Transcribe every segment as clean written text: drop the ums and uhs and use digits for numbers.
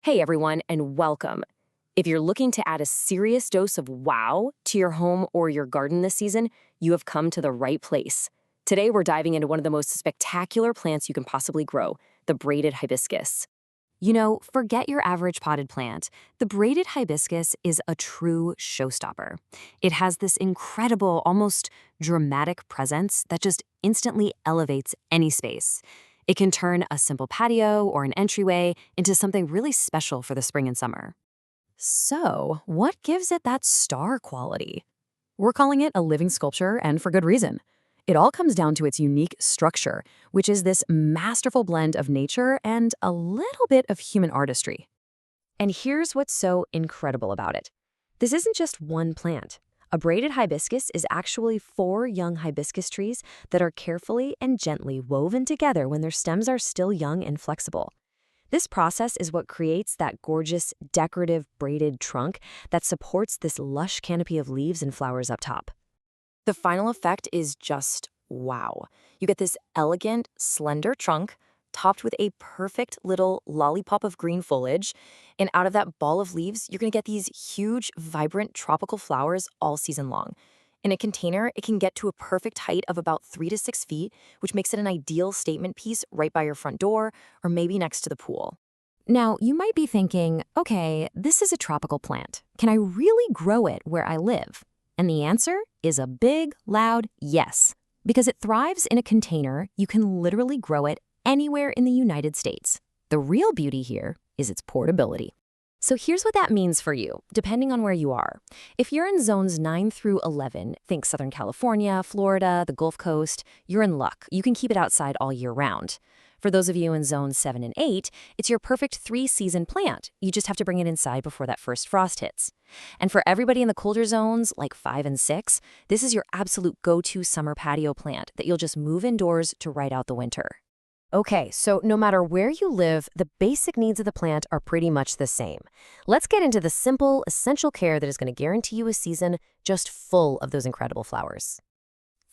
Hey everyone, and welcome. If you're looking to add a serious dose of wow to your home or your garden this season, you have come to the right place. Today we're diving into one of the most spectacular plants you can possibly grow, the braided hibiscus. You know, forget your average potted plant. The braided hibiscus is a true showstopper. It has this incredible, almost dramatic presence that just instantly elevates any space. It can turn a simple patio or an entryway into something really special for the spring and summer. So, what gives it that star quality? We're calling it a living sculpture, and for good reason. It all comes down to its unique structure, which is this masterful blend of nature and a little bit of human artistry. And here's what's so incredible about it. This isn't just one plant. A braided hibiscus is actually 4 young hibiscus trees that are carefully and gently woven together when their stems are still young and flexible. This process is what creates that gorgeous, decorative braided trunk that supports this lush canopy of leaves and flowers up top. The final effect is just wow. You get this elegant, slender trunk topped with a perfect little lollipop of green foliage, and out of that ball of leaves, you're going to get these huge, vibrant tropical flowers all season long. In a container, it can get to a perfect height of about 3 to 6 feet, which makes it an ideal statement piece right by your front door or maybe next to the pool. Now, you might be thinking, okay, this is a tropical plant. Can I really grow it where I live? And the answer is a big, loud yes. Because it thrives in a container, you can literally grow it anywhere in the United States. The real beauty here is its portability. So here's what that means for you, depending on where you are. If you're in zones 9 through 11, think Southern California, Florida, the Gulf Coast, you're in luck. You can keep it outside all year round. For those of you in zones 7 and 8, it's your perfect 3-season plant. You just have to bring it inside before that first frost hits. And for everybody in the colder zones, like 5 and 6, this is your absolute go-to summer patio plant that you'll just move indoors to ride out the winter. Okay, so no matter where you live, the basic needs of the plant are pretty much the same. Let's get into the simple, essential care that is going to guarantee you a season just full of those incredible flowers.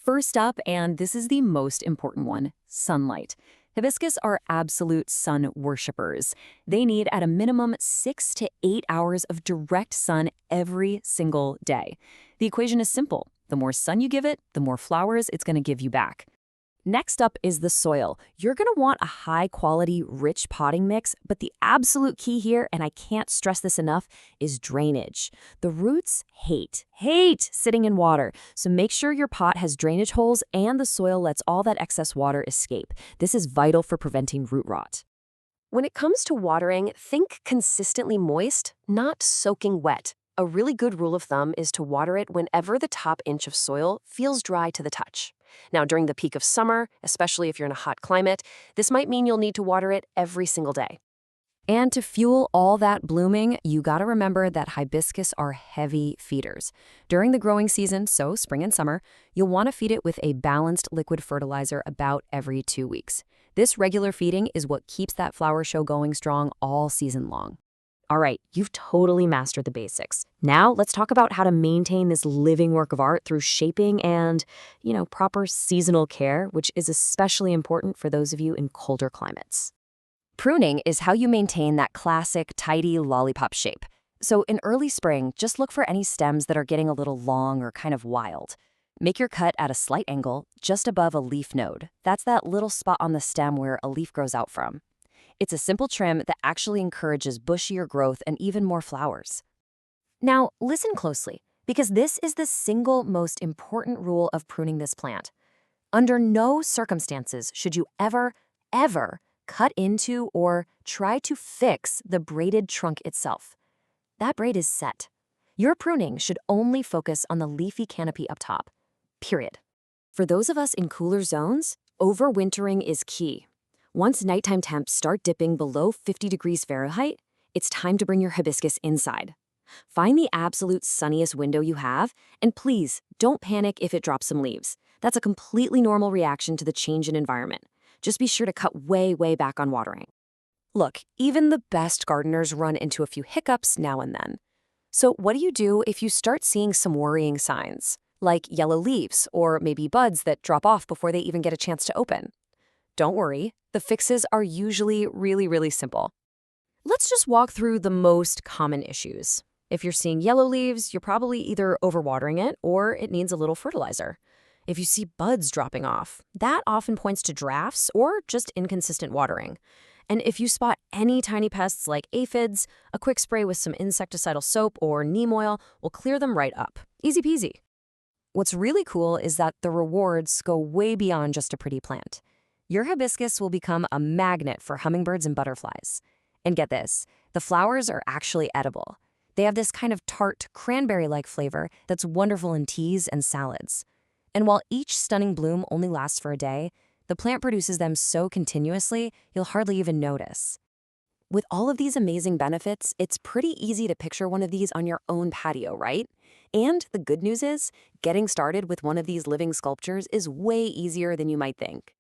First up, and this is the most important one, sunlight. Hibiscus are absolute sun worshippers. They need at a minimum 6 to 8 hours of direct sun every single day. The equation is simple. The more sun you give it, the more flowers it's going to give you back. Next up is the soil. You're going to want a high-quality, rich potting mix, but the absolute key here, and I can't stress this enough, is drainage. The roots hate sitting in water, so make sure your pot has drainage holes and the soil lets all that excess water escape. This is vital for preventing root rot. When it comes to watering, think consistently moist, not soaking wet. A really good rule of thumb is to water it whenever the top inch of soil feels dry to the touch. Now, during the peak of summer, especially if you're in a hot climate, this might mean you'll need to water it every single day. And to fuel all that blooming, you gotta remember that hibiscus are heavy feeders. During the growing season, so spring and summer, you'll want to feed it with a balanced liquid fertilizer about every 2 weeks. This regular feeding is what keeps that flower show going strong all season long. All right, you've totally mastered the basics. Now let's talk about how to maintain this living work of art through shaping and, proper seasonal care, which is especially important for those of you in colder climates. Pruning is how you maintain that classic, tidy lollipop shape. So in early spring, just look for any stems that are getting a little long or kind of wild. Make your cut at a slight angle, just above a leaf node. That's that little spot on the stem where a leaf grows out from. It's a simple trim that actually encourages bushier growth and even more flowers. Now, listen closely, because this is the single most important rule of pruning this plant. Under no circumstances should you ever cut into or try to fix the braided trunk itself. That braid is set. Your pruning should only focus on the leafy canopy up top, period. For those of us in cooler zones, overwintering is key. Once nighttime temps start dipping below 50 degrees Fahrenheit, it's time to bring your hibiscus inside. Find the absolute sunniest window you have, and please don't panic if it drops some leaves. That's a completely normal reaction to the change in environment. Just be sure to cut way back on watering. Look, even the best gardeners run into a few hiccups now and then. So what do you do if you start seeing some worrying signs, like yellow leaves or maybe buds that drop off before they even get a chance to open? Don't worry, the fixes are usually really simple. Let's just walk through the most common issues. If you're seeing yellow leaves, you're probably either overwatering it or it needs a little fertilizer. If you see buds dropping off, that often points to drafts or just inconsistent watering. And if you spot any tiny pests like aphids, a quick spray with some insecticidal soap or neem oil will clear them right up. Easy peasy. What's really cool is that the rewards go way beyond just a pretty plant. Your hibiscus will become a magnet for hummingbirds and butterflies. And get this, the flowers are actually edible. They have this kind of tart, cranberry-like flavor that's wonderful in teas and salads. And while each stunning bloom only lasts for a day, the plant produces them so continuously, you'll hardly even notice. With all of these amazing benefits, it's pretty easy to picture one of these on your own patio, right? And the good news is, getting started with one of these living sculptures is way easier than you might think.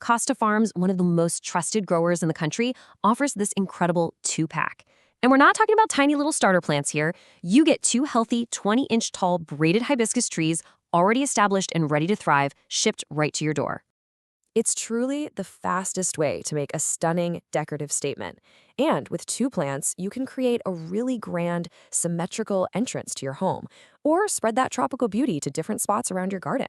Costa Farms, one of the most trusted growers in the country, offers this incredible 2-pack. And we're not talking about tiny little starter plants here. You get 2 healthy, 20-inch tall braided hibiscus trees already established and ready to thrive, shipped right to your door. It's truly the fastest way to make a stunning, decorative statement. And with 2 plants, you can create a really grand, symmetrical entrance to your home, or spread that tropical beauty to different spots around your garden.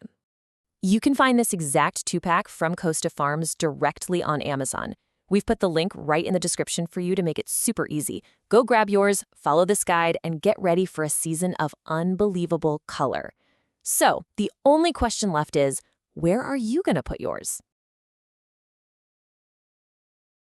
You can find this exact 2-pack from Costa Farms directly on Amazon. We've put the link right in the description for you to make it super easy. Go grab yours, follow this guide, and get ready for a season of unbelievable color. So, the only question left is, where are you going to put yours?